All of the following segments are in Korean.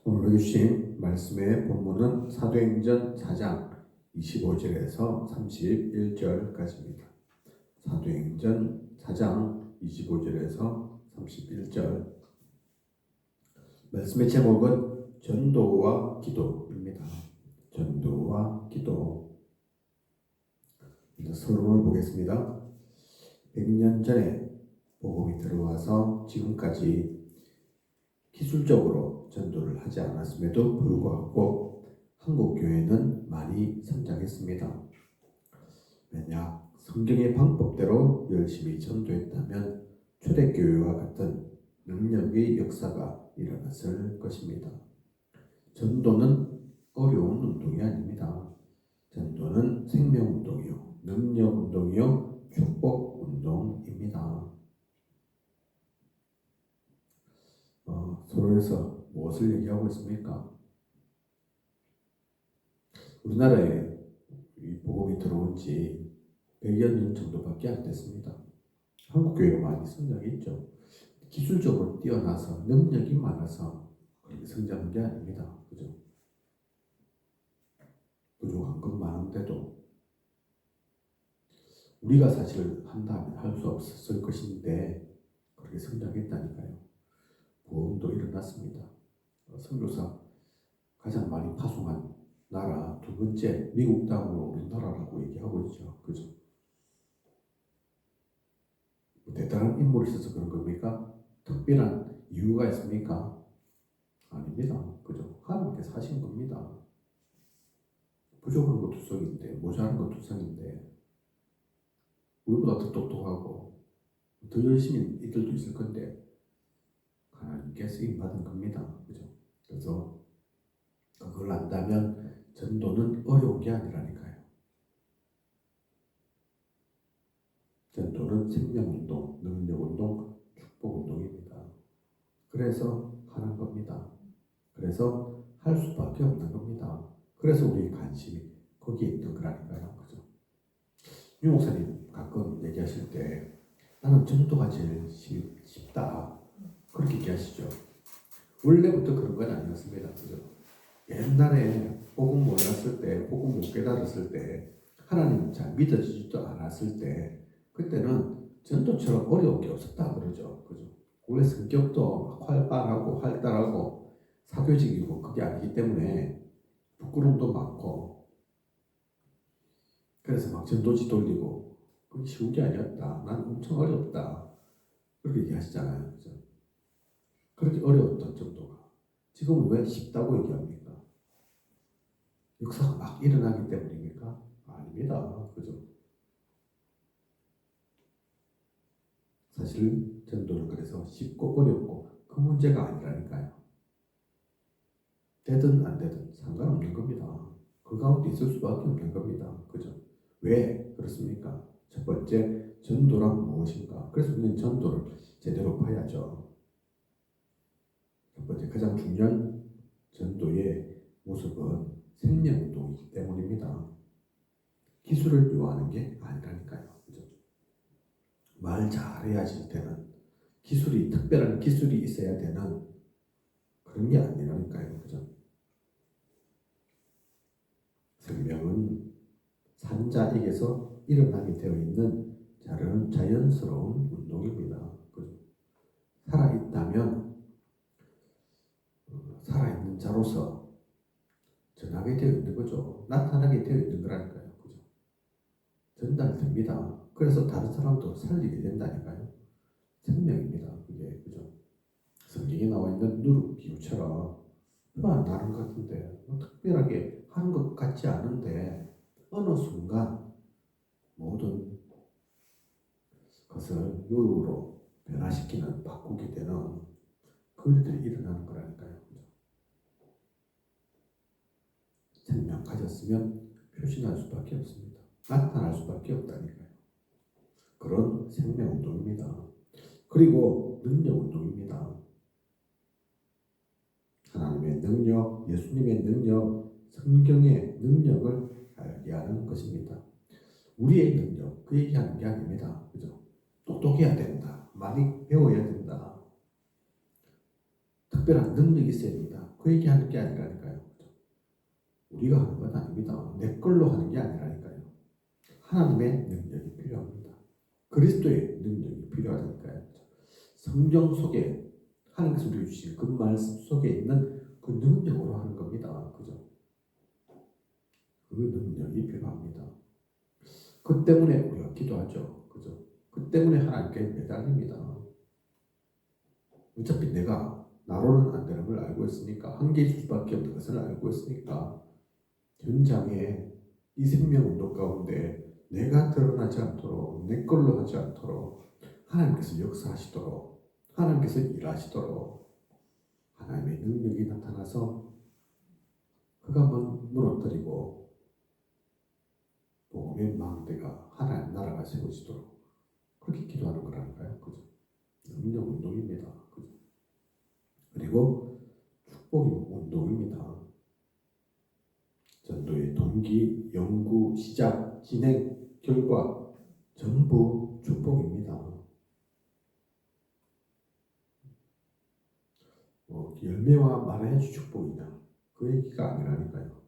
오늘 주신 말씀의 본문은 사도행전 4장 25절에서 31절까지입니다. 사도행전 4장 25절에서 31절. 말씀의 제목은 전도와 기도입니다. 전도와 기도. 서론을 보겠습니다. 100년 전에 복음이 들어와서 지금까지 기술적으로 전도를 하지 않았음에도 불구하고 한국 교회는 많이 성장했습니다. 만약 성경의 방법대로 열심히 전도했다면 초대교회와 같은 능력의 역사가 일어났을 것입니다. 전도는 어려운 운동이 아닙니다. 전도는 생명운동이요, 능력운동이요, 축복운동입니다. 서론에서 무엇을 얘기하고 있습니까? 우리나라에 이 복음이 들어온 지 100여 년 정도밖에 안 됐습니다. 한국 교회가 많이 성장했죠. 기술적으로 뛰어나서 능력이 많아서 그렇게 성장한 게 아닙니다. 그죠? 부족한 건 많은데도 우리가 사실 한다면 할 수 없었을 것인데 그렇게 성장했다니까요. 보험도 일어났습니다. 선교사 가장 많이 파송한 나라 두 번째 미국 다음으로 우리나라라고 얘기하고 있죠. 그죠? 대단한 인물이 있어서 그런 겁니까? 특별한 이유가 있습니까? 아닙니다. 그죠? 하나님께서 하신 겁니다. 부족한 것 투성인데, 모자란 것 투성인데, 우리보다 더 똑똑하고 더 열심히 이들도 있을 건데 하나님께 쓰임 받은 겁니다. 그죠? 그래서 그걸 안다면 전도는 어려운 게 아니라니까요. 전도는 생명운동, 능력운동, 축복운동입니다. 그래서 하는 겁니다. 그래서 할 수밖에 없는 겁니다. 그래서 우리 관심이 거기에 있는 거라니까요. 그죠? 유 목사님 가끔 얘기하실 때 나는 전도가 제일 쉽다 그렇게 얘기하시죠. 원래부터 그런 건 아니었습니다. 그죠? 옛날에 복음 몰랐을 때, 복음 못 깨달았을 때, 하나님 잘 믿어지지도 않았을 때, 그때는 전도처럼 어려운 게 없었다 그러죠. 그죠? 원래 성격도 활발하고 활달하고 사교적이고 그게 아니기 때문에 부끄러움도 많고, 그래서 막 전도지 돌리고, 그게 쉬운 게 아니었다. 난 엄청 어렵다. 그렇게 얘기하시잖아요. 그죠? 그렇게 어려웠던 정도가 지금은 왜 쉽다고 얘기합니까? 역사가 막 일어나기 때문입니까? 아닙니다. 그죠? 사실 전도는 그래서 쉽고 어렵고 그 문제가 아니라니까요. 되든 안 되든 상관없는 겁니다. 그 가운데 있을 수밖에 없는 겁니다. 그죠? 왜 그렇습니까? 첫 번째, 전도란 무엇인가? 그래서 우리는 전도를 제대로 봐야죠. 첫 번째, 가장 중요한 전도의 모습은 생명운동이기 때문입니다. 기술을 요하는 게 아니라니까요. 그죠? 말 잘해야지 되는, 기술이, 특별한 기술이 있어야 되는 그런 게 아니라니까요. 그죠? 생명은 산자에게서 일어나게 되어 있는 자연스러운 운동입니다. 그죠? 살아있다면 살아있는 자로서 전하게 되어 있는 거죠. 나타나게 되어 있는 거라니까요. 그죠? 전달됩니다. 그래서 다른 사람도 살리게 된다니까요. 생명입니다. 그게. 그죠? 성경에 나와 있는 누룩 비유처럼 안 나는 것 같은데 특별하게 하는 것 같지 않은데 어느 순간 모든 것을 누룩으로 변화시키는, 바꾸게 되는 그 일들이 일어나는 거라니까요. 그죠? 생명 가졌으면 표신할 수밖에 없습니다. 나타날 수밖에 없다니까요. 그런 생명운동입니다. 그리고 능력운동입니다. 하나님의 능력, 예수님의 능력, 성경의 능력을 알게 하는 것입니다. 우리의 능력, 그 얘기하는 게 아닙니다. 그죠? 똑똑해야 된다. 많이 배워야 된다. 특별한 능력이 있어야 된다. 그 얘기하는 게 아니라니까요. 우리가 하는 건 아닙니다. 내 걸로 하는 게 아니라니까요. 하나님의 능력이 필요합니다. 그리스도의 능력이 필요하다니까요. 성경 속에 하나님께서 우리에게 주신 그 말씀 속에 있는 그 능력으로 하는 겁니다. 그죠? 그 능력이 필요합니다. 그 때문에 우리가 기도하죠. 그죠? 그 때문에 하나님께 매달립니다. 어차피 내가 나로는 안 되는 걸 알고 있으니까, 한계 있을 수밖에 없는 것을 알고 있으니까, 현장에 이 생명운동 가운데 내가 드러나지 않도록, 내 걸로 하지 않도록 하나님께서 역사하시도록, 하나님께서 일하시도록 하나님의 능력이 나타나서 그가 무너뜨리고 복음의 망대가 하나님 나라가 세워지도록 그렇게 기도하는 거라니까요. 그죠? 능력 운동입니다. 그죠? 그리고 축복 운동입니다. 전도의 동기, 연구, 시작, 진행, 결과 전부 축복입니다. 열매와 말해야지 축복이냐, 그 얘기가 아니라니까요.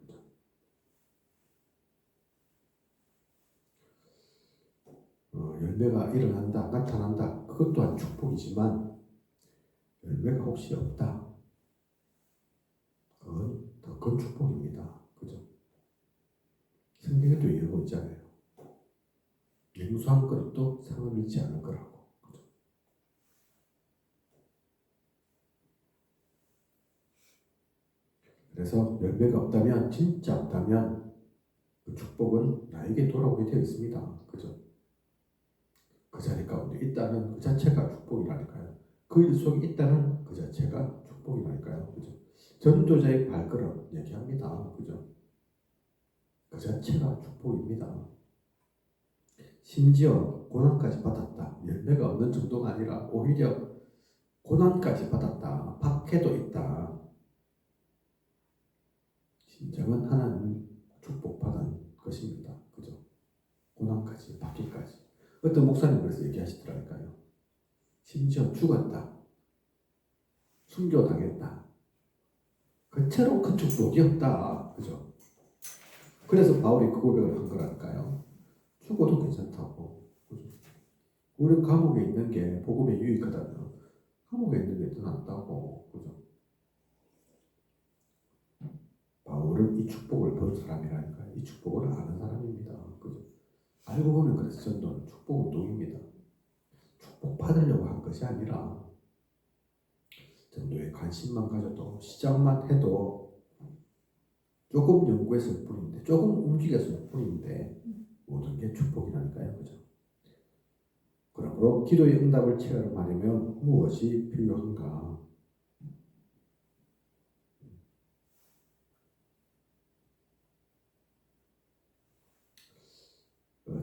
열매가 일어난다, 나타난다, 그것 또한 축복이지만 열매가 혹시 없다, 그건 더 큰 축복입니다. 그죠? 성경에도 예고 있잖아요. 냉수한 그릇도 상을 잃지 않을 거라고. 그죠? 그래서 열매가 없다면, 진짜 없다면 그 축복은 나에게 돌아오게 되어 있습니다. 그죠? 그 자리 가운데 있다는 그 자체가 축복이라니까요. 그 일 속에 있다는 그 자체가 축복이라니까요. 그죠? 전도자의 발걸음 얘기합니다. 그죠? 그 자체가 축복입니다. 심지어 고난까지 받았다. 열매가 없는 정도가 아니라 오히려 고난까지 받았다. 박해도 있다. 진정한 하나님 축복받은 것입니다. 그죠? 고난까지, 박해까지. 어떤 목사님 그래서 얘기하시더라니까요. 심지어 죽었다. 순교당했다. 그처럼 큰 축복이 없다. 그죠? 그래서 바울이 그 고백을 한 거라니까요. 죽어도 괜찮다고. 그죠? 우리 감옥에 있는 게 복음에 유익하다면 감옥에 있는 게 더 낫다고. 그죠? 바울은 이 축복을 본 사람이라니까요. 이 축복을 아는 사람입니다. 그죠? 알고 보면 그래서 전도는 축복 운동입니다. 축복 받으려고 한 것이 아니라 전도에 관심만 가져도, 시작만 해도 조금 연구했을 뿐인데, 조금 움직였을 뿐인데 모든 게 축복이라니까요. 그죠? 그러므로 기도의 응답을 체험하려면 무엇이 필요한가?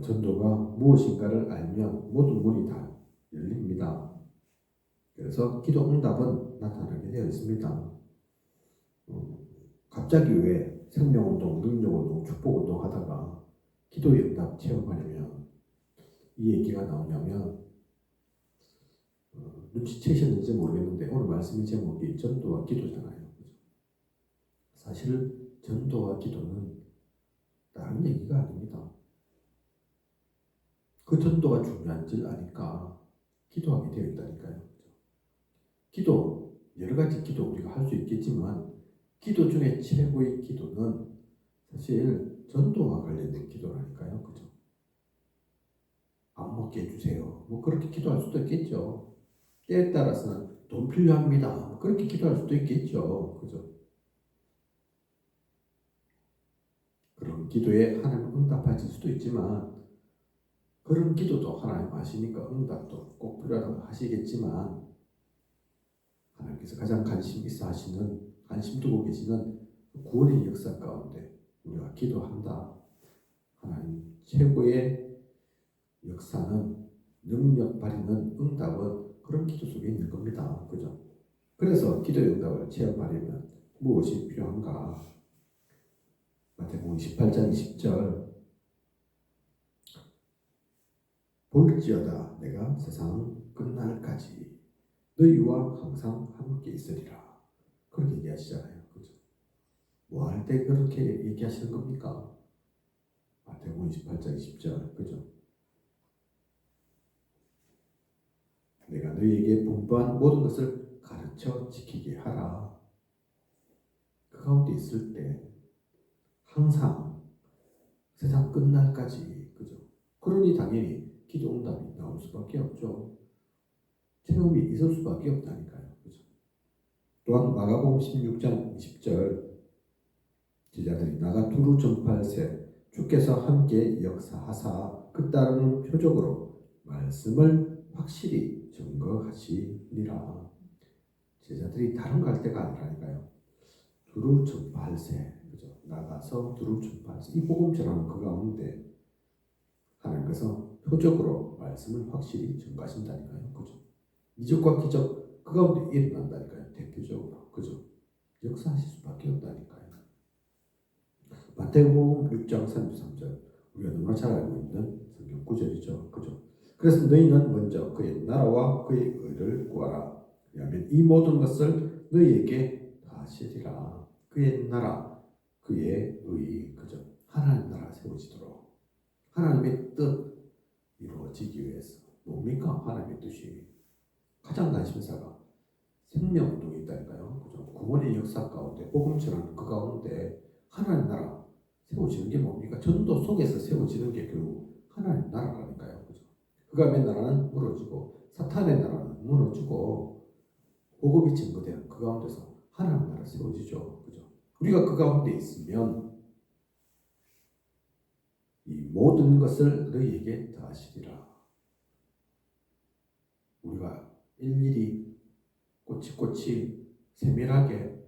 전도가 무엇인가를 알면 모든 문이 다 열립니다. 그래서 기도 응답은 나타나게 되어 있습니다. 갑자기 왜 생명운동, 능력운동, 축복운동 하다가 기도의 응답 체험하려면 이 얘기가 나오냐면, 눈치채셨는지 모르겠는데 오늘 말씀의 제목이 전도와 기도잖아요. 사실 전도와 기도는 다른 얘기가 아닙니다. 그 전도가 중요한 줄 아니까 기도하게 되어 있다니까요. 기도, 여러 가지 기도 우리가 할 수 있겠지만 기도 중에 최고의 기도는 사실 전도와 관련된 기도라니까요. 그죠? 안 먹게 해주세요. 뭐 그렇게 기도할 수도 있겠죠. 때에 따라서는 돈 필요합니다. 뭐 그렇게 기도할 수도 있겠죠. 그죠? 그런 기도에 하나님 응답하실 수도 있지만, 그런 기도도 하나님 아시니까 응답도 꼭 필요하다고 하시겠지만, 하나님께서 가장 관심 있어 하시는, 관심 두고 계시는 구원의 역사 가운데 우리가 기도한다. 하나님 최고의 역사는, 능력 발휘는, 응답은 그런 기도 속에 있는 겁니다. 그죠? 그래서 기도의 응답을 체험하려면 무엇이 필요한가? 마태복음 28장 20절, 볼지어다 내가 세상 끝날까지 너희와 항상 함께 있으리라. 그렇게 얘기하시잖아요. 뭐 할 때 그렇게 얘기하시는 겁니까? 마태복음 28장 20절, 그죠? 내가 너희에게 분부한 모든 것을 가르쳐 지키게 하라. 그 가운데 있을 때 항상 세상 끝날까지, 그죠? 그러니 당연히 기도 응답이 나올 수밖에 없죠. 체험이 있을 수밖에 없다니까요, 그죠? 또한 마가복음 16장 20절, 제자들이 나가 두루 전파할세 주께서 함께 역사하사 그 따르는 표적으로 말씀을 확실히 증거하시니라. 제자들이 다른 거 할 때가 아니라니까요. 두루 전파할세, 그죠? 나가서 두루 전파할세. 이 복음 전하는 그 가운데 하나님께서 표적으로 말씀을 확실히 증거하신다니까요, 그죠? 이적과 기적 그 가운데 일어난다니까요, 대표적으로, 그죠? 역사하실 수밖에 없다니까요. 마태복음 6장 33절, 우리가 너무나 잘 알고 있는 성경 구절이죠, 그죠? 그래서 너희는 먼저 그의 나라와 그의 의를 구하라. 왜냐하면 이 모든 것을 너희에게 다하시리라. 그의 나라, 그의 의, 그죠? 하나님 나라 세워지도록 하나님의 뜻 이루어지기 위해서 뭡니까? 하나님의 뜻이 가장 관심사가 생명운동이 있다니까요, 그죠? 구원의 역사 가운데 복음 전하는 그 가운데 하나님 나라 세워지는 게 뭡니까? 전도 속에서 세워지는 게 결국 하나님 나라라니까요, 그죠? 그가의 나라는 무너지고 사탄의 나라는 무너지고 복음이 증거되는 그 가운데서 하나님 나라 세워지죠, 그죠? 우리가 그 가운데 있으면 이 모든 것을 너희에게 다하시리라. 우리가 일일이 꼬치꼬치 세밀하게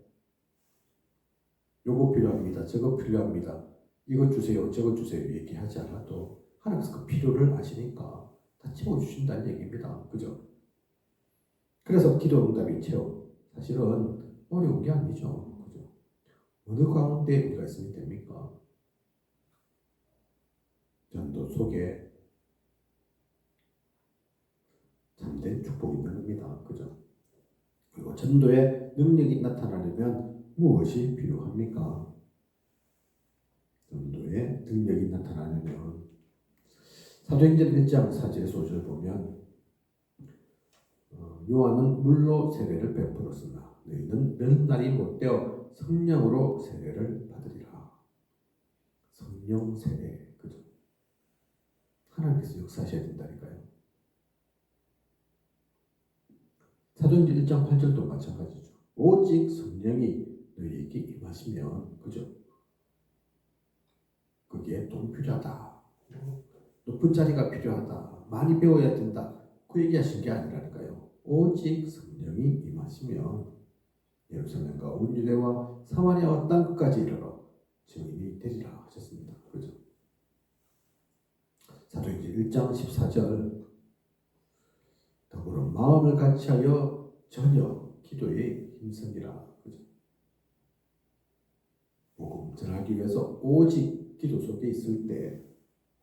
요거 필요합니다, 저거 필요합니다, 이거 주세요, 저거 주세요 얘기하지 않아도 하나님께서 그 필요를 아시니까 다 채워주신다는 얘기입니다, 그죠? 그래서 기도 응답이 체험 사실은 어려운 게 아니죠, 그죠? 어느 가운데 우리가 있으면 됩니까? 전도 속에 참된 축복이 있는 겁니다, 그죠? 그리고 전도의 능력이 나타나려면 무엇이 필요합니까? 전도의 능력이 나타나려면 사도행전 1장 4절 5절 보면 요한은 물로 세례를 베풀었으나 너희는 몇 날이 못되어 성령으로 세례를 받으리라. 성령 세례, 그죠? 하나님께서 역사하셔야 된다니까요. 사도행전 1장 8절도 마찬가지죠. 오직 성령이 너희에게 임하시면, 그죠? 그게 돈 필요하다, 높은 자리가 필요하다, 많이 배워야 된다, 그 얘기하신 게 아니라니까요. 오직 성령이 임하시면 예루살렘과 온 유대와 사마리아와 땅 끝까지 이르러 증인이 되리라 하셨습니다, 그죠? 사도행전 1장 14절, 더불어 마음을 같이하여 전혀 기도에 힘쓰니라, 그죠? 복음 전하기 위해서 오직 기도 속에 있을 때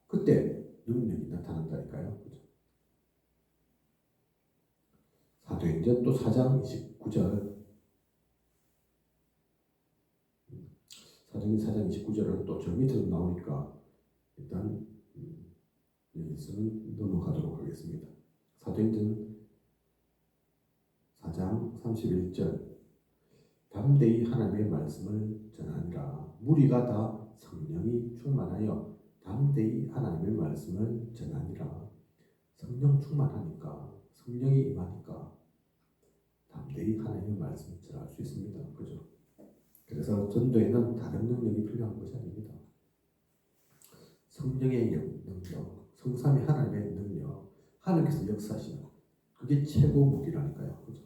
그때 능력이 나타난다니까요, 그죠? 사도행전 또 4장 29절, 사도행전 4장 29절은 또 저 밑으로 나오니까 일단 여기서는 넘어가도록 하겠습니다. 사도행전 4장 31절, 담대히 하나님의 말씀을 전하니라. 무리가 다 성령이 충만하여 담대히 하나님의 말씀을 전하니라. 성령 충만하니까, 성령이 임하니까 담대히 하나님의 말씀을 전할 수 있습니다, 그죠? 그래서 전도에는 다른 능력이 필요한 것이 아닙니다. 성령의 능력, 성삼위 하나님의 능력, 하나님께서 역사하시는 그게 최고 무기라니까요, 그죠?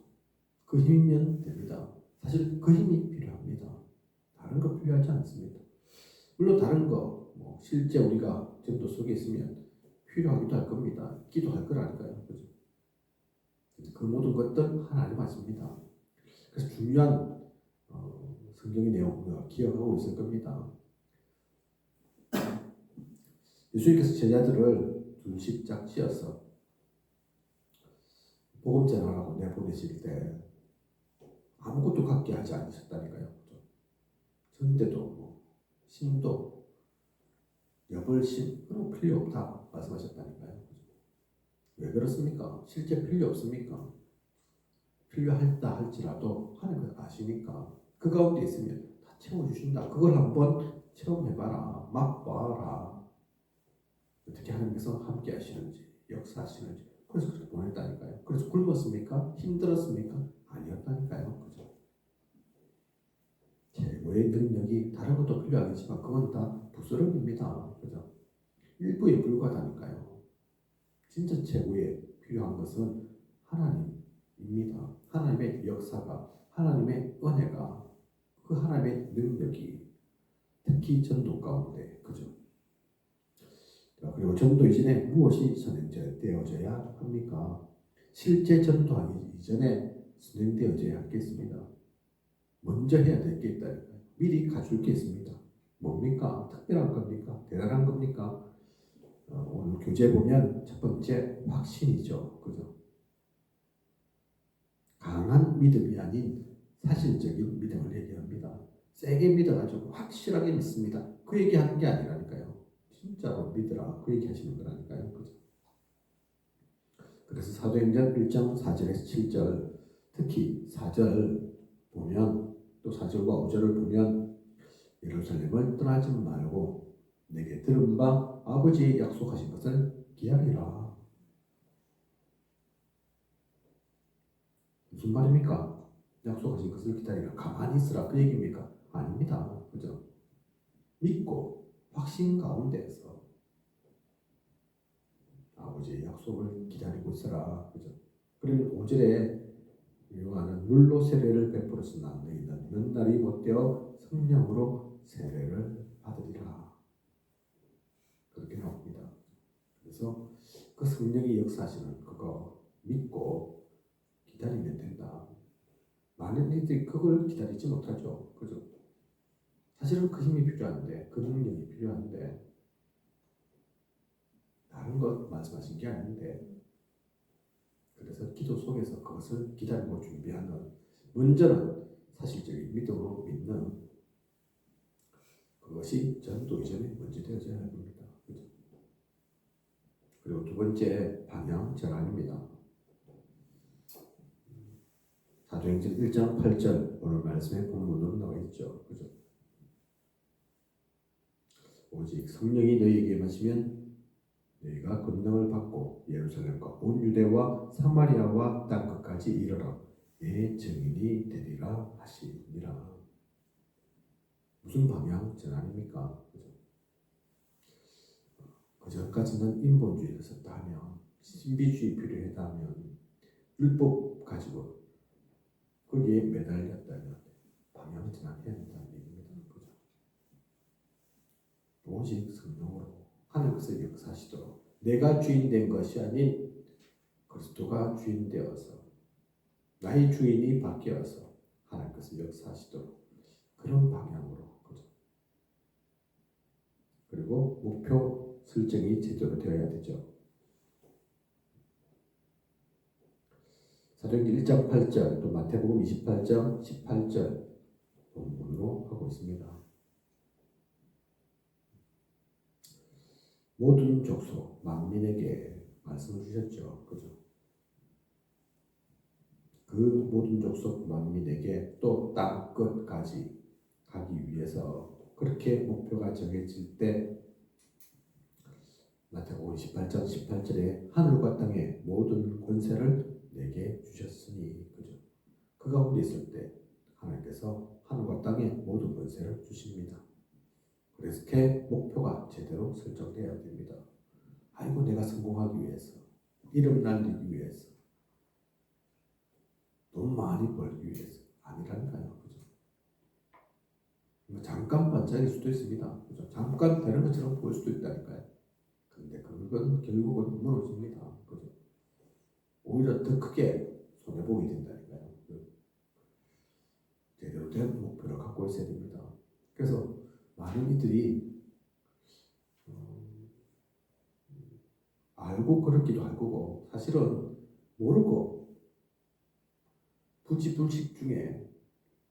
그 힘이면 됩니다. 사실 그 힘이 필요합니다. 다른 거 필요하지 않습니다. 물론 다른 거, 실제 우리가 전도 속에 있으면 필요하기도 할 겁니다. 기도할 거라니까요, 그죠? 그 모든 것들 하나님 아십니다. 그래서 중요한 성경의 내용을 기억하고 있을 겁니다. 예수님께서 제자들을 둘씩 짝지어서 복음 전하라고 내보내실 때 아무것도 갖게 하지 않으셨다니까요. 전대도 뭐 신도 여벌신 그런 거 필요 없다 말씀하셨다니까요. 왜 그렇습니까? 실제 필요 없습니까? 필요하다 할지라도 하나님께서 아시니까 그 가운데 있으면 다 채워주신다. 그걸 한번 체험해봐라. 맛봐라. 어떻게 하나님께서 함께 하시는지 역사하시는지. 그래서 그렇게 보냈다니까요. 그래서 굶었습니까? 힘들었습니까? 아니었다니까요. 그죠? 최고의 능력이 다른 것도 필요하겠지만 그건 다 부스럼입니다. 그죠? 일부에 불과하다니까요. 진짜 최고의 필요한 것은 하나님입니다. 하나님의 역사가, 하나님의 은혜가, 그 하나님의 능력이 특히 전도 가운데, 그죠? 그리고 전도 이전에 무엇이 선행되어져야 합니까? 실제 전도하기 이전에 선행되어져야 하겠습니다. 먼저 해야 될 게 있다니까요. 미리 가줄 게 있습니다. 뭡니까? 특별한 겁니까? 대단한 겁니까? 오늘 교재 보면 첫 번째 확신이죠. 그죠? 강한 믿음이 아닌 사실적인 믿음을 얘기합니다. 세게 믿어가지고 확실하게 믿습니다. 그 얘기하는 게 아니라니까요. 진짜로 믿으라. 그 얘기하시는 거라니까요. 그죠? 그래서 사도행전 1장 4절에서 7절 특히 4절 보면 또 4절과 5절을 보면 예루살렘을 떠나지 말고 내게 들은 바 아버지의 약속하신 것을 기다리라. 무슨 말입니까? 약속하신 것을 기다리라. 가만히 있으라. 그 얘기입니까? 아닙니다. 그죠? 믿고 확신 가운데에서 아버지의 약속을 기다리고 있으라. 그죠? 그리고 5절에 요한은 물로 세례를 베풀었으나 너희는 몇 날이 못되어 성령으로 세례를 받으리라. 그렇게 나옵니다. 그래서 그 성령이 역사하시는 그거 믿고 기다리면 된다. 많은 이들이 그걸 기다리지 못하죠. 그죠? 사실은 그 힘이 필요한데, 그 능력이 필요한데, 다른 것 말씀하신 게 아닌데, 그래서 기도 속에서 그것을 기다리고 준비하는, 먼저는 사실적인 믿음으로 믿는 그것이 전도 이전에 먼저 되어져야 합니다. 그죠? 그리고 두 번째 방향 전환입니다. 사도행전 1장 8절 오늘 말씀에 본문으로 나와 있죠. 그죠? 오직 성령이 너희에게 임하시면 너희가 권능을 받고 예루살렘과 온 유대와 사마리아와 땅 끝까지 이르러 내 증인이 되리라 하시니라. 무슨 방향 전환입니까? 그죠? 그 전까지는 인본주의를 썼다 하면 신비주의 필요했다면 율법 가지고 거기에 매달렸다면 방향 전환해야 한다는 얘기입니다. 그죠? 오직 성령으로 하나님께서 역사하시도록 내가 주인 된 것이 아닌 그리스도가 주인 되어서 나의 주인이 바뀌어서 하나님께서 역사하시도록 그런 방향으로 그죠? 그리고 목표 설정이 제대로 되어야 되죠. 사도행전 1장 8절 또 마태복음 28장 18절 본문으로 하고 있습니다. 모든 족속 만민에게 말씀을 주셨죠. 그죠? 그 모든 족속 만민에게 또 땅 끝까지 가기 위해서 그렇게 목표가 정해질 때 마태복음 28장 18절에 하늘과 땅의 모든 권세를 내게 주셨으니 그죠? 그 가운데 있을 때 하나님께서 하늘과 땅의 모든 권세를 주십니다. 그래서 이렇게 목표가 제대로 설정되어야 됩니다. 아이고 내가 성공하기 위해서 이름 날리기 위해서 돈 많이 벌기 위해서 아니라니까요. 그죠? 잠깐 반짝일 수도 있습니다. 그죠? 잠깐 되는 것처럼 보일 수도 있다니까요. 근데 그건 결국은 무너집니다. 그죠? 오히려 더 크게 손해보게 된다니까요. 제대로 된 목표를 갖고 있어야 됩니다. 그래서 많은 이들이 알고 그렇기도 할 거고 사실은 모르고 부지불식 중에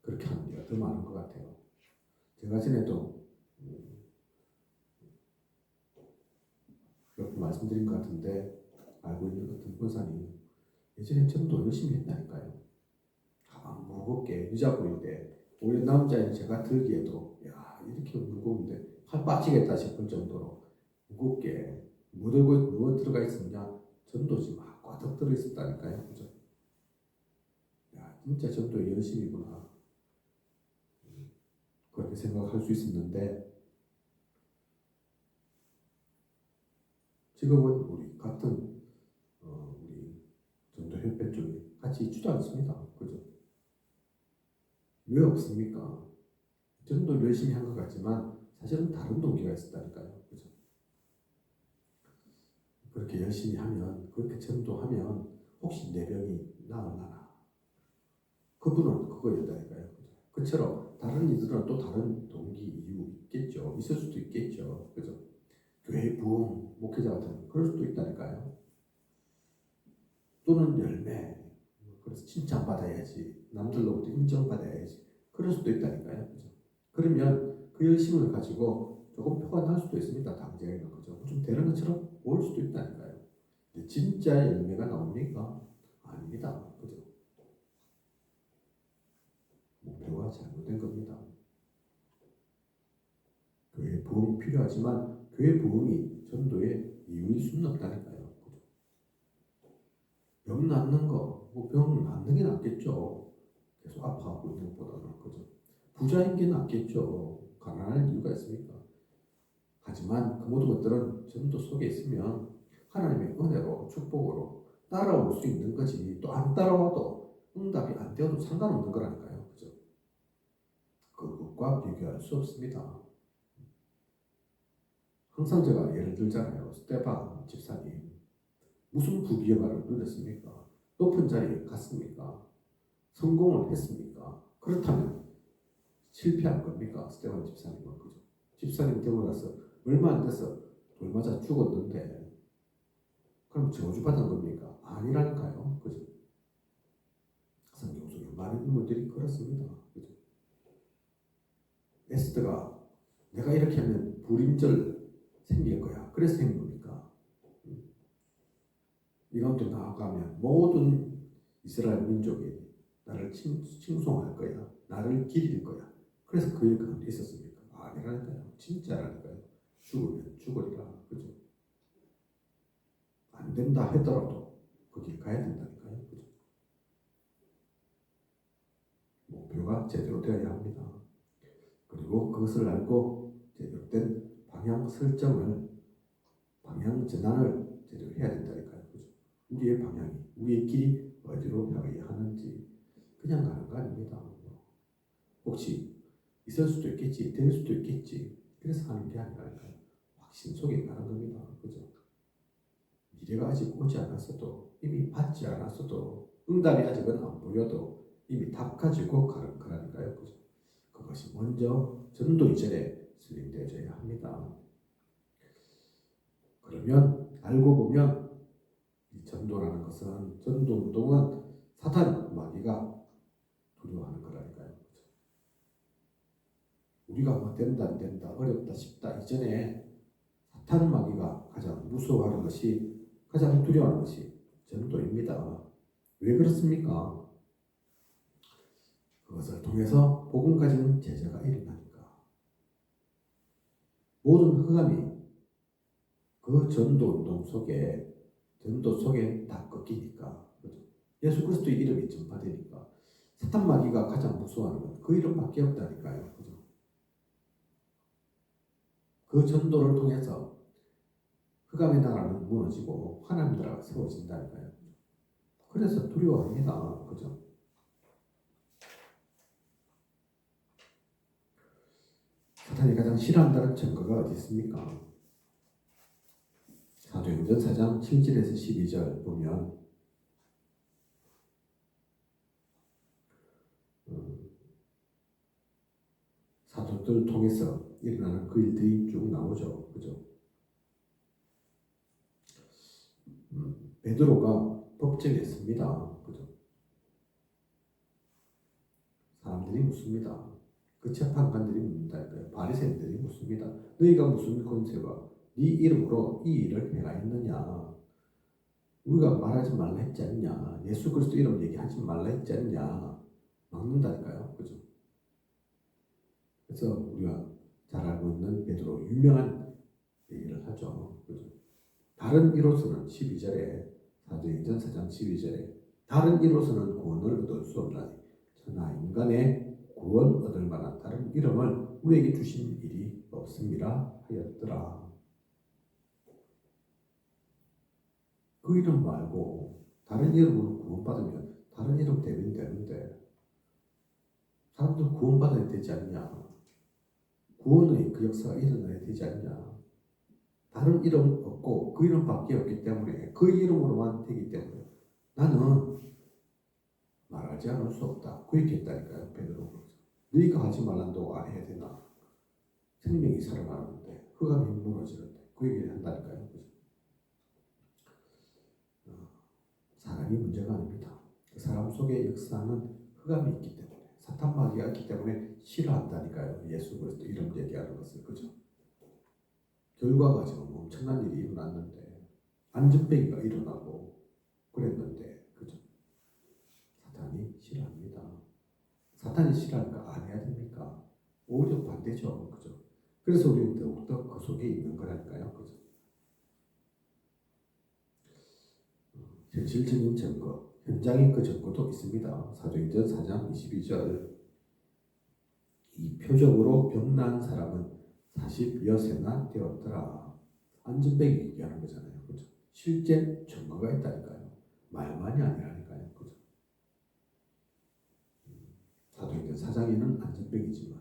그렇게 하는 데가 더 많은 것 같아요. 제가 전에도 몇 번 말씀드린 것 같은데 알고 있는 어떤 권사님 예전에 전도 열심히 했다니까요. 가방 무겁게 유자불인데 오히려 남자인 제가 들기에도 야 이렇게 무거운데 팔 빠지겠다 싶을 정도로 무겁게 뭐 들어가 있었냐 전도지 막 꽉 들어 있었다니까요. 그죠? 야 진짜 전도 열심이구나 그렇게 생각할 수 있었는데 지금은 우리 같은 우리 전도협회 쪽에 같이 있지도 않습니다. 그죠? 왜 없습니까? 전도 열심히 한 것 같지만 사실은 다른 동기가 있었다니까요. 그죠? 그렇게 열심히 하면 그렇게 전도하면 혹시 내 병이 나을라나 그분은 그거였다니까요. 그죠? 그처럼 다른 이들은 또 다른 동기 이유 있겠죠. 있을 수도 있겠죠. 그죠? 교회 부흥 목회자 같은 그럴 수도 있다니까요. 또는 열매 그래서 칭찬받아야지 남들로부터 인정받아야지 그럴 수도 있다니까요. 그죠? 그러면 그 열심을 가지고 조금 표가 날 수도 있습니다. 당장에는 그죠? 좀 되는 것처럼 보일 수도 있다니까요. 근데 진짜 열매가 나옵니까? 아닙니다. 그죠? 목표가 잘못된 겁니다. 교회 부흥이 필요하지만 교회 부흥이 전도의 이유일 수는 없다니까요. 그죠? 병 낫는 거, 병 낫는 게 낫겠죠. 계속 아파하고 있는 것보다는 그죠? 부자인 게 낫겠죠. 가난할 이유가 있습니까? 하지만 그 모든 것들은 전도 속에 있으면 하나님의 은혜로 축복으로 따라올 수 있는 거지 또 안 따라와도 응답이 안 되어도 상관없는 거라니까요. 그죠? 그것과 비교할 수 없습니다. 항상 제가 예를 들잖아요. 스테반 집사님 무슨 부귀영화를 누렸습니까? 높은 자리에 갔습니까? 성공을 했습니까? 그렇다면 실패한 겁니까? 스테반 집사님은 그죠? 집사님 되고 나서 얼마 안 돼서 돌 맞아 죽었는데 그럼 저주받은 겁니까? 아니라니까요. 그죠? 성경 속에 많은 인물들이 그렇습니다. 그죠? 에스더가 내가 이렇게 하면 불임절 생길 거야. 그래서 생긴 겁니까? 이 가운데 나아가면 모든 이스라엘 민족이 나를 칭송할 거야. 나를 기릴 거야. 그래서 그 일 가운데 있었습니까? 아니라니까요. 진짜라니까요. 죽으면 죽으리라. 그죠? 안 된다 하더라도 그 길 가야 된다니까요. 그죠? 목표가 제대로 되어야 합니다. 그리고 그것을 알고 제대로 된 방향 설정을, 방향 전환을 제대로 해야 된다니까요. 그죠? 우리의 방향이, 우리의 길이 어디로 향해야 하는지 그냥 가는 거 아닙니다. 혹시 있을 수도 있겠지, 될 수도 있겠지. 그래서 하는 게 아니라니까요. 확신 속에 가는 겁니다. 그죠? 미래가 아직 오지 않았어도, 이미 받지 않았어도, 응답이 아직은 안 보여도 이미 답 가지고 가는 거라니까요. 그죠? 그것이 먼저 전도 이전에 설립되어져야 합니다. 그러면 알고 보면 이 전도라는 것은, 전도 운동은 사탄 마귀가 두려워하는 거라니까요. 그죠? 우리가 뭐 된다 안 된다 어렵다 쉽다 이전에 사탄 마귀가 가장 무서워하는 것이, 가장 두려워하는 것이 전도입니다. 왜 그렇습니까? 그것을 통해서 복음 가진 제자가 일어나니까. 모든 흑암이 그 전도 운동 속에, 전도 속에 다 꺾이니까. 그렇죠? 예수 그리스도의 이름이 전파되니까. 사탄 마귀가 가장 무서워하는 건 그 이름밖에 없다니까요. 그죠? 그 전도를 통해서 흑암의 나라는 무너지고 하나님 나라가 세워진다니까요. 그래서 두려워합니다. 그죠? 사탄이 가장 싫어한다는 증거가 어디 있습니까? 사도행전 4장 7절에서 12절 보면 사도들 통해서 일어나는 그 일들이 쭉 나오죠. 그죠? 베드로가 법정했습니다. 그죠? 사람들이 묻습니다. 그 재판관들이 묻는다니까요. 바리새인들이 묻습니다. 너희가 무슨 권세가 네 이름으로 이 일을 행하였느냐? 우리가 말하지 말라 했지 않냐? 예수 그리스도 이름 얘기하지 말라 했지 않냐? 막는다니까요. 그죠? 그래서 우리가 잘 알고 있는 베드로 유명한 얘기를 하죠. 그죠? 다른 이로서는 12절에 사도행전 4장 12절에 다른 이로서는 구원을 얻을 수 없나니 천하 인간의 구원 얻을 만한 다른 이름을 우리에게 주신 일이 없음이라 하였더라. 그 이름 말고 다른 이름으로 구원받으면 다른 이름 대면 되는데 사람들 구원받아야 되지 않냐? 구원의 그 역사가 일어나야 되지 않냐? 다른 이름 없고 그 이름밖에 없기 때문에 그 이름으로만 되기 때문에 나는 말하지 않을 수 없다. 그렇게 했다니까요. 베드로가. 너희가 하지 말란다고 안 해야 되나? 생명이 살아나는데 흑암이 무너지는데 그 얘기를 한다니까요. 사람이 문제가 아닙니다. 그 사람 속에 역사하는 흑암이 있기 때문에 사탄 마귀가 있기 때문에 싫어한다니까요. 예수 그리스도 이름 얘기하는 것을. 그죠? 결과가 지금 엄청난 일이 일어났는데 안전뱅이가 일어나고 그랬는데 그죠? 사탄이 싫어합니다. 사탄이 싫어하니까 안 해야 됩니까? 오히려 반대죠. 그죠? 그래서 우리는 더욱더 그 속에 있는 거라니까요. 그죠? 현실적인 증거, 현장의 그 증거도 있습니다. 사도행전 4장 22절 이 표적으로 병난 사람은 40여세나 되었더라. 안전뱅이 얘기하는 거잖아요. 그죠? 실제 증거가 있다니까요. 말만이 아니라니까요. 그죠? 사도행전 4장에는 안전뱅이지만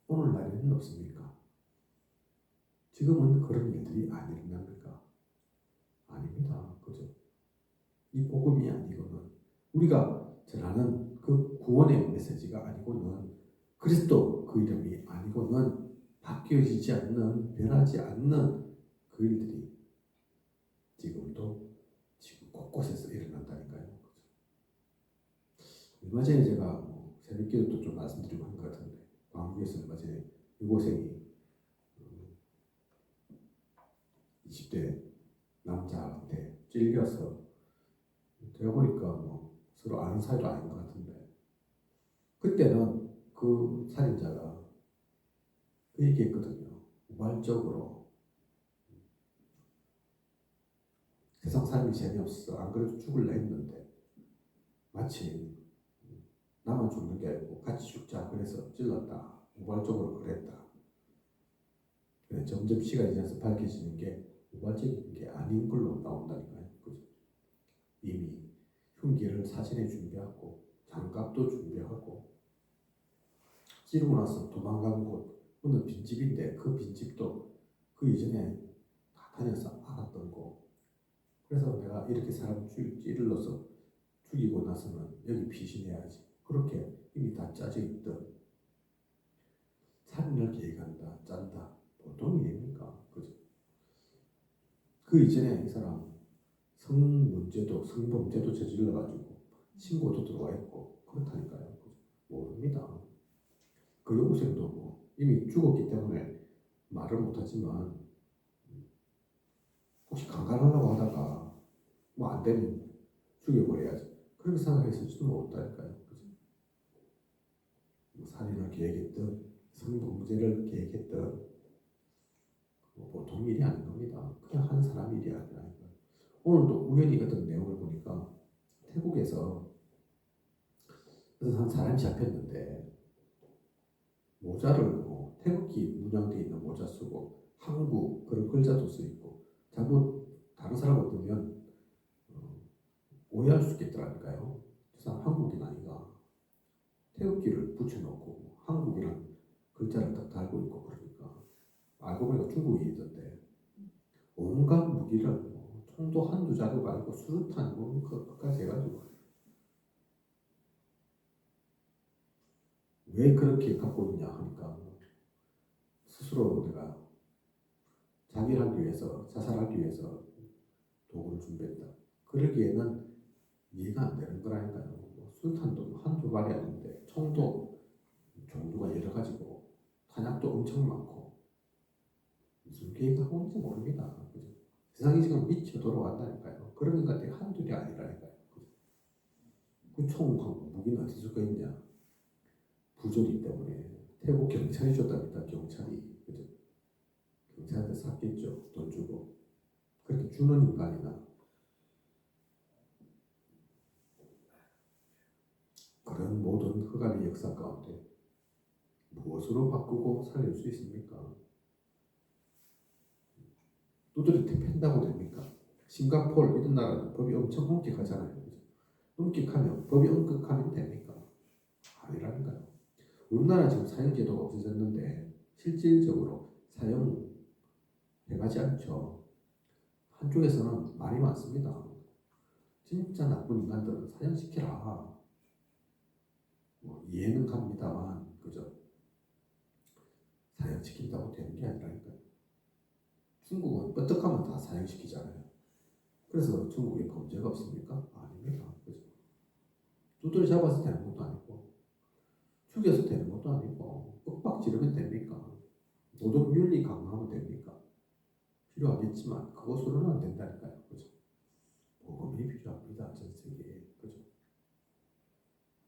오늘날에는 없습니까? 지금은 그런 일들이 안 일어납니까? 아닙니다. 그죠? 이 복음이 아니고는 우리가 전하는 그 구원의 메시지가 아니고는 그리스도 그 이름이 아니고는 바뀌어지지 않는 변하지 않는 그 일들이 지금 곳곳에서 일어난다니까요. 얼마 전에 제가 새벽기도도 좀 말씀드리고 한 것 같은데 광주에서 얼마 전에 여고생이 20대 남자한테 찔려서 제가 보니까 서로 아는 사이도 아닌 것 같은데 그때는 그 살인자가 그 얘기했거든요. 우발적으로 세상 삶이 재미없어. 안 그래도 죽을라 했는데 마침 나만 죽는 게 아니고 같이 죽자 그래서 찔렀다. 우발적으로 그랬다. 점점 시간이 지나서 밝혀지는 게 우발적인 게 아닌 걸로 나온다니까요. 그죠? 이미 흉기를 사진에 준비하고 장갑도 준비하고 찌르고 나서 도망간 곳 어느 빈집인데 그 빈집도 그 이전에 다 다녀서 알았던 거. 그래서 내가 이렇게 사람 찌르러서 죽이고 나서는 여기 피신해야지. 그렇게 이미 다 짜져 있던 살인을 계획한다, 짠다. 보통 일입니까? 그죠? 그 이전에 이 사람 성범죄도 저질러가지고 신고도 들어와 있고 그렇다니까요. 모릅니다. 그 여고생도 이미 죽었기 때문에 말을 못하지만 혹시 강간하려고 하다가 안 되면 죽여버려야지. 그렇게 생각했을지도 모른다니까요. 그죠? 살인을 계획했든 성범죄를 계획했든 보통 일이 아닌 겁니다. 그냥 한 사람 일이 아니라니까요. 오늘도 우연히 어떤 내용을 보니까 태국에서 한 사람이 잡혔는데 모자를 태극기 문양되어 있는 모자 쓰고 한국 그런 글자도 쓰있고 잘못 다른 사람을 보면 오해할 수 있겠더라니까요. 저 사람 한국인 아닌가. 태극기를 붙여놓고 한국이란 글자를 딱 달고 있고 그러니까 알고 보니까 중국인이던데 온갖 무기를 총도 한두 자루 말고 수류탄 그것까지 해가지고 왜 그렇게 갖고 있냐 하니까 스스로 내가 자기를 하기 위해서 자살하기 위해서 도구를 준비했다. 그러기에는 이해가 안 되는 거라니까요. 수류탄도 한두 발이 아닌데 총도 종류가 여러 가지고 엄청 많고 무슨 계획하고 있는지 모릅니다. 그죠? 세상이 지금 미쳐 돌아간다니까요. 그런 것들이 한둘이 아니라니까요. 그 총 무기는 어디서 있냐? 부조리 때문에 태국 경찰이 줬답니다. 경찰이. 그죠? 경찰한테 샀겠죠. 돈 주고. 그렇게 주는 인간이나 그런 모든 흑암의 역사 가운데 무엇으로 바꾸고 살릴 수 있습니까? 두드려 팬다고 됩니까? 싱가포르 이런 나라는 법이 엄청 엄격하잖아요. 그죠? 엄격하면 법이 엄격하면 됩니까? 아니라니까요. 우리나라 지금 사형제도가 없어졌는데 실질적으로 사용해가지 않죠. 한쪽에서는 말이 많습니다. 진짜 나쁜 인간들은 사형시키라. 뭐 이해는 갑니다만, 그죠? 사형시킨다고 되는 게 아니라니까요. 중국은 뻗떡하면 다 사형시키잖아요. 그래서 중국에 범죄가 없습니까? 아닙니다. 그죠? 두드려 잡아서 되는 것도 아니고, 죽여서 되는 것도 아니고, 윽박 지르면 됩니까? 노동 윤리 강화하면 됩니까? 필요하겠지만, 그것으로는 안 된다니까요. 그죠? 복음이 필요합니다. 전 세계에. 그죠?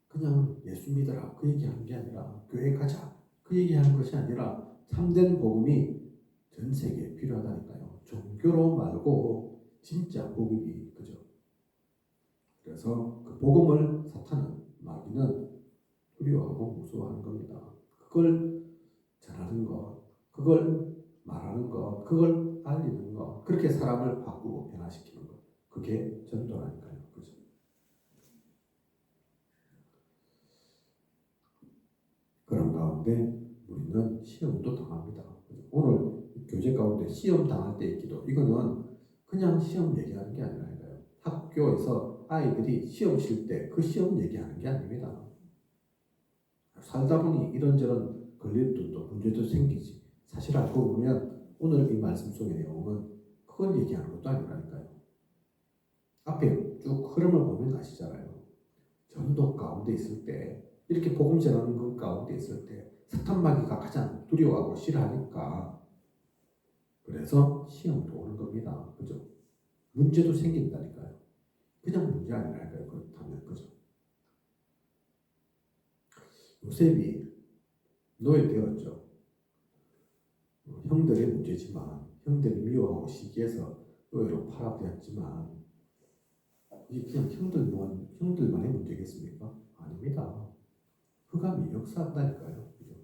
그냥 예수 믿어라. 그 얘기하는 게 아니라, 교회 가자. 그 얘기하는 것이 아니라, 참된 복음이 전 세계에 필요하다니까요. 종교로 말고, 진짜 복음이. 그죠? 그래서 그 복음을 사탄은, 마귀는 두려워하고 무서워하는 겁니다. 그걸 전하는 것, 그걸 말하는 것, 그걸 알리는 것, 그렇게 사람을 바꾸고 변화시키는 것, 그게 전도라니까요. 그죠? 그런 가운데 우리는 시험도 당합니다. 오늘 교재 가운데 시험 당할 때의 기도, 이거는 그냥 시험 얘기하는 게 아니라니까요. 학교에서 아이들이 시험 칠 때 그 시험 얘기하는 게 아닙니다. 살다 보니 이런저런 걸림돌도 문제도 생기지. 사실 알고 보면 오늘 이 말씀 속의 내용은 그걸 얘기하는 것도 아니라니까요. 앞에 쭉 흐름을 보면 아시잖아요. 전도 가운데 있을 때, 이렇게 복음 전하는 것 가운데 있을 때 사탄 마귀가 가장 두려워하고 싫어하니까 그래서 시험도 오는 겁니다. 그죠? 문제도 생긴다니까요. 그냥 문제 아니라니까요. 그렇다면. 그죠? 요셉이 노예되었죠. 형들의 문제지만, 형들이 미워하고 시기해서 노예로 팔아되었지만, 이게 그냥 형들만의 문제겠습니까? 아닙니다. 흑암이 역사한다니까요. 그죠?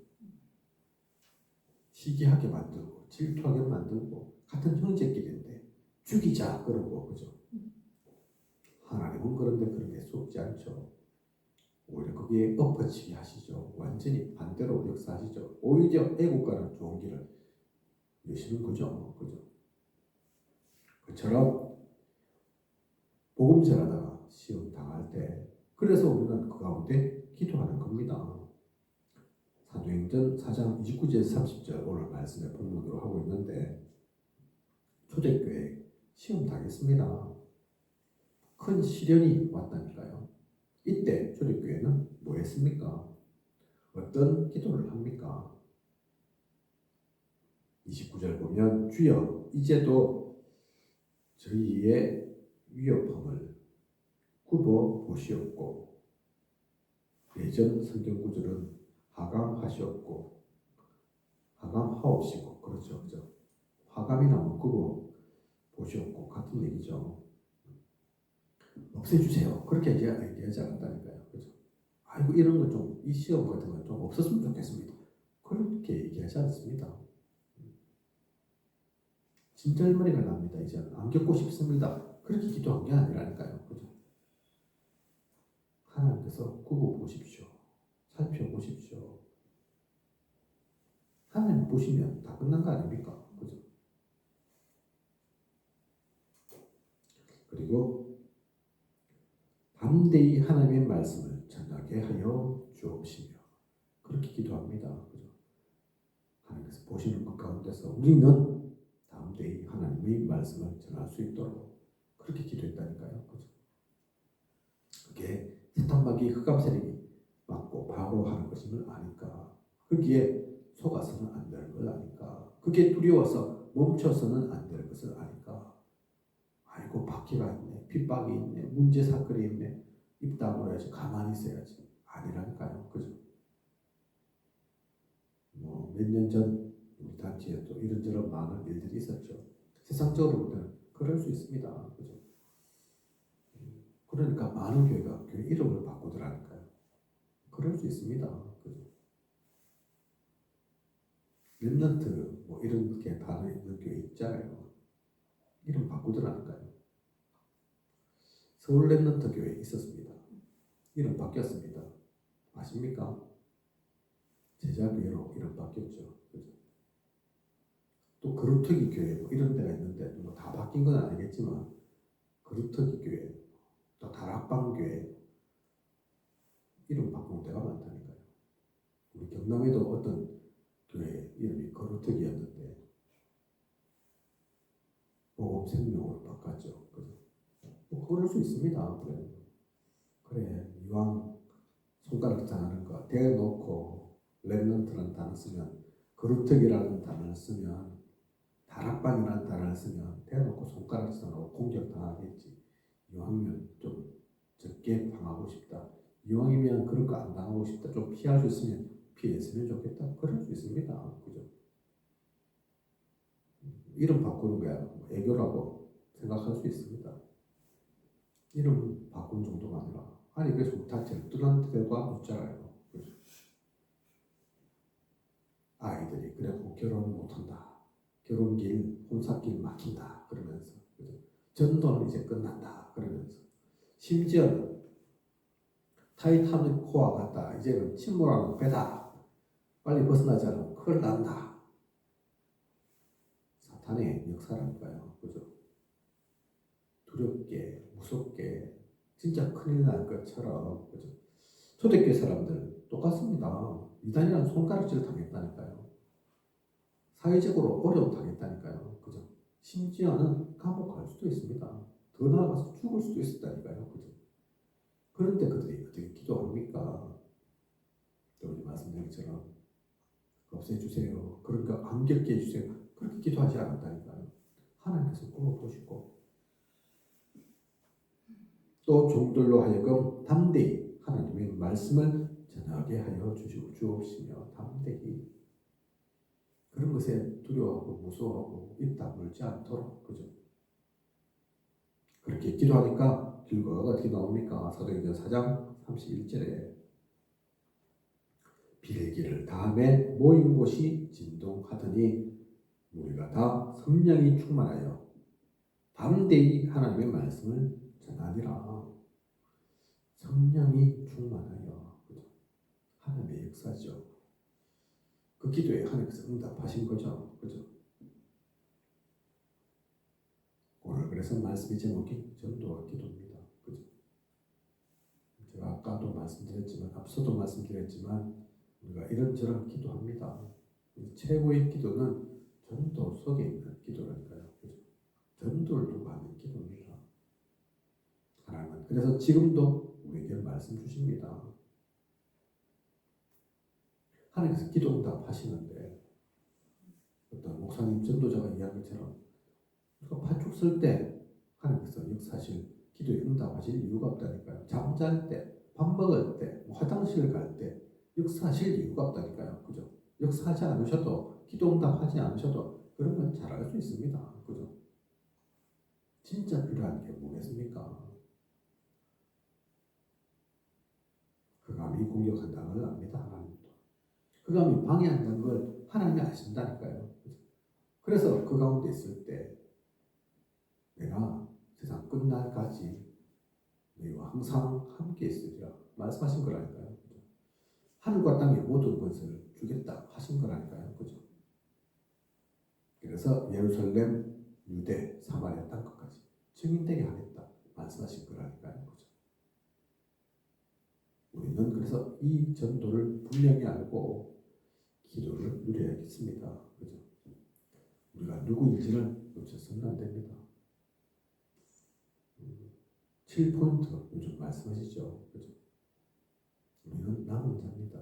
시기하게 만들고, 질투하게 만들고, 같은 형제끼리인데, 죽이자, 그러고, 그죠? 하나님은 그런 데 속지 않죠. 오히려 거기에 엎어치게 하시죠. 완전히 반대로 역사하시죠. 오히려 애국가는 좋은 길을 여시는 거죠. 그죠? 그처럼 복음 전하다가 시험 당할 때, 그래서 우리는 그 가운데 기도하는 겁니다. 사도행전 4장 29절에서 30절 오늘 말씀의 본문으로 하고 있는데, 초대교회 시험 당했습니다. 큰 시련이 왔다니까요. 이때 초대교회는 뭐 했습니까? 어떤 기도를 합니까? 29절 보면, 주여 이제도 저희의 위협함을 굽어 보시옵고, 예전 성경 구절은 하감하시옵고, 하감하옵시고, 그렇죠. 화감이 나오면 굽어 보시옵고 같은 얘기죠. 없애주세요. 그렇게 얘기하지 않았다니까요. 그죠? 아이고, 이런 거 좀, 이 시험 같은 거 좀 없었으면 좋겠습니다. 그렇게 얘기하지 않습니다. 진절머리가 납니다. 이제는 안 겪고 싶습니다. 그렇게 기도한 게 아니라니까요. 그죠? 하나님께서 굽어보십시오. 살펴보십시오. 하나님 보시면 다 끝난 거 아닙니까? 그죠? 그리고 담대히 하나님의 말씀을 전하게 하여 주옵시며, 그렇게 기도합니다. 그죠? 하나님께서 보시는 것 가운데서 우리는 담대히 하나님의 말씀을 전할 수 있도록 그렇게 기도했다니까요. 그죠? 그게 사탄 마귀 흑암 세력이 맞고 바로 하는 것임을 아니까 거기에 속아서는 안 되는 그게 두려워서 멈춰서는 안 될 것을 아니까. 아이고 박해가 있네, 핍박이 있네, 문제 사건이 있네, 입 다물어야지, 가만히 있어야지. 아니라니까요. 그죠? 뭐 몇 년 전 우리 단체에도 이런저런 많은 일들이 있었죠. 세상적으로 보면 그럴 수 있습니다. 그죠? 그러니까 많은 교회가 교회 이름을 바꾸더라니까요. 그럴 수 있습니다. 그죠? 렘넌트 뭐 이런 게 단어 있는 교회 있잖아요. 이름 바꾸더라니까요. 서울 렘넌트 교회 있었습니다. 이름 바뀌었습니다. 아십니까? 제자교회로 이름 바뀌었죠. 그죠? 또 그루터기 교회 뭐 이런 데가 있는데 뭐 다 바뀐 건 아니겠지만 그루터기 교회, 또 다락방 교회 이름 바꾼 데가 많다니까요. 우리 경남에도 어떤 교회 이름이 그루터기였는데 보험생명으로 바꿨죠. 그죠? 뭐 그럴 수 있습니다. 그래 이왕 손가락 자하는 거 대놓고 렘넌트라는 단어 쓰면, 그루터기라는 단어를 쓰면, 다락방이라는 단어를 쓰면 대놓고 손가락 자하고 공격당하겠지. 이왕이면 좀 적게 당하고 싶다. 이왕이면 그런 거 안 당하고 싶다. 좀 피할 수 있으면 피했으면 좋겠다. 그럴 수 있습니다. 그죠? 이름 바꾸는 거야 뭐 애교라고 생각할 수 있습니다. 이름 바꾼 정도가 아니라, 아니 그래서 우리 단체를 떠난 데가 있잖아요. 그죠? 아이들이 그래도 결혼을 못한다. 결혼길, 혼사길 막힌다. 그러면서 그죠? 전도는 이제 끝난다. 그러면서 심지어는 타이타닉 호와 같다. 이제는 침몰하는 배다. 빨리 벗어나지 않으면 큰일 난다. 사탄의 역사라니까요. 그죠? 두렵게, 무섭게, 진짜 큰일 날 것처럼. 그죠? 초대교회 사람들 똑같습니다. 이단이란 손가락질 당했다니까요. 사회적으로 어려움 당했다니까요. 그죠? 심지어는 감옥 갈 수도 있습니다. 더 나아가서 죽을 수도 있었다니까요. 그죠? 그런데 그들이 어떻게 기도합니까? 우리 말씀드린 것처럼 없애주세요. 그러니까 안 겪게 해주세요. 그렇게 기도하지 않았다니까요. 하나님께서 뽑아보시고 또 종들로 하여금 담대히 하나님의 말씀을 전하게 하여 주옵시며, 담대히 그런 것에 두려워하고 무서워하고 입 다물지 않도록. 그죠? 그렇게 기도하니까 결과가 어떻게 나옵니까? 사도행전 4장 31절에 빌기를 다음에 모인 곳이 진동하더니 우리가 다 성령이 충만하여 담대히 하나님의 말씀을 전하니라. 성령이 충만하여. 그죠? 하나님의 역사죠. 그 기도에 하나님께서 응답하신 거죠. 그죠? 오늘 그래서 말씀의 제목이 전도와 기도입니다. 그죠? 제가 아까도 말씀드렸지만, 앞서도 말씀드렸지만, 우리가 이런저런 기도합니다. 최고의 기도는 전도 속에 있는 기도라니까요. 그죠? 전도를 두고 하는 기도입니다. 하나님은 그래서 지금도 우리에게 말씀 주십니다. 하나님께서 기도 응답하시는데, 어떤 목사님 전도자가 이야기한 것처럼 우리가 팥죽 쓸 때 하나님께서 역사하실, 기도에 응답하실 이유가 없다니까요. 잠잘 때, 밥 먹을 때, 화장실 갈 때 역사하실 이유가 없다니까요. 그죠? 역사하지 않으셔도, 기도 응답하지 않으셔도 그런 건 잘할 수 있습니다. 그죠? 진짜 필요한 게 뭐겠습니까? 흑암이 공격한다는 걸 압니다. 하나님도. 흑암이 방해한다는 걸 하나님이 아신다니까요. 그죠? 그래서 그 가운데 있을 때 내가 세상 끝날까지 너희와 항상 함께 있으리라 말씀하신 거라니까요. 그죠? 하늘과 땅의 모든 것을 주겠다 하신 거라니까요. 그죠? 그래서 예루살렘, 유대, 사마리아 땅끝까지 증인되게 하겠다 말씀하신 거라니까요. 그죠? 우리는 그래서 이 전도를 분명히 알고 기도를 누려야겠습니다. 그죠? 우리가 누구인지를 놓쳐서는 안 됩니다. 7포인트 요즘 말씀하시죠. 그죠? 우리는 남은 자입니다.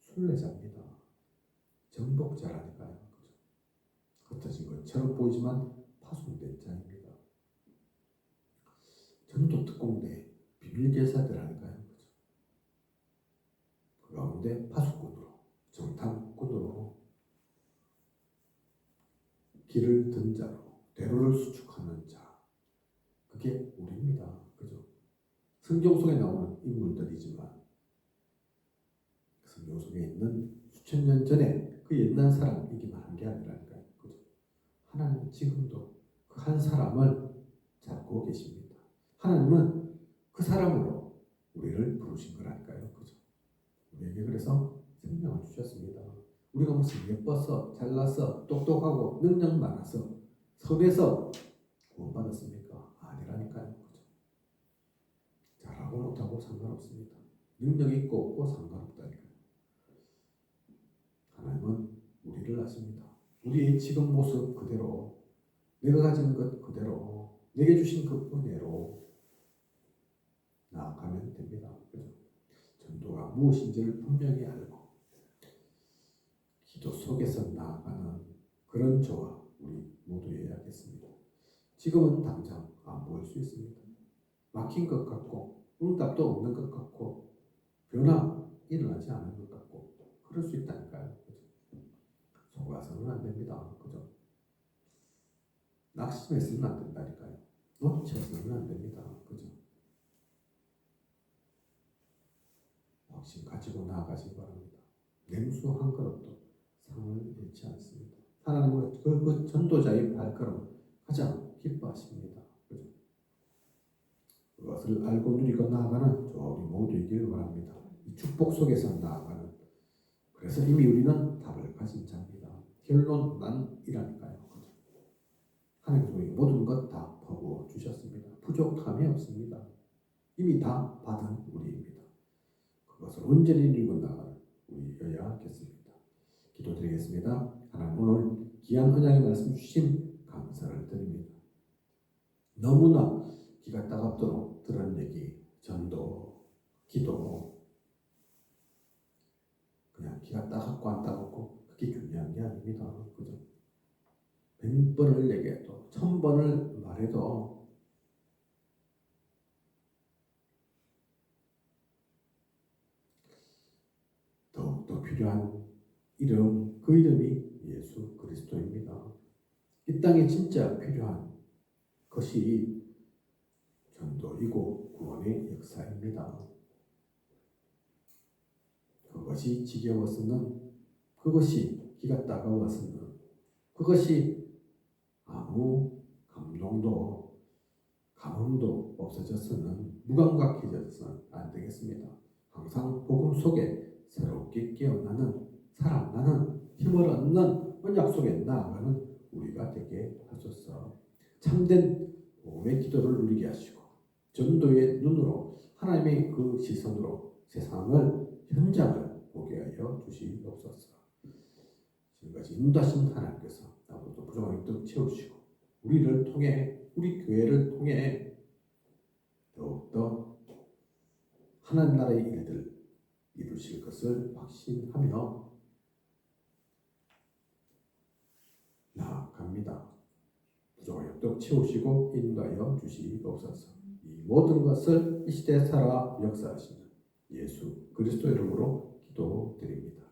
순례자입니다. 정복자라니까요. 그죠? 흩어진 것처럼 보이지만 파손된 자입니다. 전도 특공대 비밀계사들 아닐까요? 그 가운데 파수꾼으로, 정탐꾼으로, 길을 든 자로, 대로를 수축하는 자, 그게 우리입니다. 그죠? 성경 속에 나오는 인물들이지만 성경 속에 있는 수천 년 전에 그 옛날 사람이기만 한 게 아니라니까요. 그죠? 하나님은 지금도 그 한 사람을 잡고 계십니다. 하나님은 그 사람으로 우리를 부르신 거라니까요. 그죠? 우리에게 그래서 생명을 주셨습니다. 우리가 무슨 예뻐서 잘나서 똑똑하고 능력 많아서 선해서 구원받았습니까? 아니라니까요. 그죠? 잘하고 못하고 상관없습니다. 능력 있고 없고 상관없다니까요. 하나님은 우리를 아십니다. 우리의 지금 모습 그대로, 내가 가진 것 그대로, 내게 주신 그 은혜로 나아가면 됩니다. 그죠? 전도가 무엇인지를 분명히 알고 기도 속에서 나아가는 그런 저와 우리 모두여야겠습니다. 지금은 당장 안 보일 수 있습니다. 막힌 것 같고 응답도 없는 것 같고 변화 일어나지 않은 것 같고 그럴 수 있다니까요. 그죠? 속아서는 안 됩니다. 그죠? 낙심해서는 안 된다니까요. 놓쳐서는 안 됩니다. 그죠? 확신 가지고 나아가시기 바랍니다. 냉수 한 그릇도 상을 잃지 않습니다. 하나님은 그 전도자의 발걸음 가장 기뻐하십니다. 그죠? 그것을 알고 누리고 나아가는 저와 우리 모두이길 바랍니다. 이 축복 속에서 나아가는, 그래서 이미 우리는 답을 가진 자입니다. 결론 난이라니까요. 그죠? 하나님께서 우리 모든 것 다 퍼부어 주셨습니다. 부족함이 없습니다. 이미 다 받은 우리입니다. 그것을 온전히 누리고 나아가는 우리여야겠습니다. 기도드리겠습니다. 하나님, 오늘 귀한 언약의 말씀 주신 감사를 드립니다. 너무나 기가 따갑도록 들은 얘기, 전도, 기도, 그냥 기가 따갑고 안 따갑고 그게 중요한 게 아닙니다. 그죠? 100번을 얘기해도 1000번을 말해도 더욱더 필요한 이름, 그 이름이 예수 그리스도입니다. 이 땅에 진짜 필요한 것이 전도이고 구원의 역사입니다. 그것이 지겨워서는, 그것이 기가 따가워서는, 그것이 아무 감동도 감흥도 없어져서는, 무감각해져서는 안 되겠습니다. 항상 복음 속에 새롭게 깨어나는, 살아나는, 힘을 얻는 언약 속에 나아가는 우리가 되게 하소서. 참된 복음의 기도를 누리게 하시고 전도의 눈으로, 하나님의 그 시선으로 세상을, 현장을 보게 하여 주시옵소서. 지금까지 인도하신 하나님께서 앞으로도 부족한 것들 채우시고 우리를 통해, 우리 교회를 통해 더욱더 하나님 나라의 일들 이루실 것을 확신하며 나아갑니다. 부족한 것들 채우시고 인도하여 주시옵소서. 이 모든 것을 이 시대에 살아 역사하시는 예수 그리스도 이름으로 기도드립니다.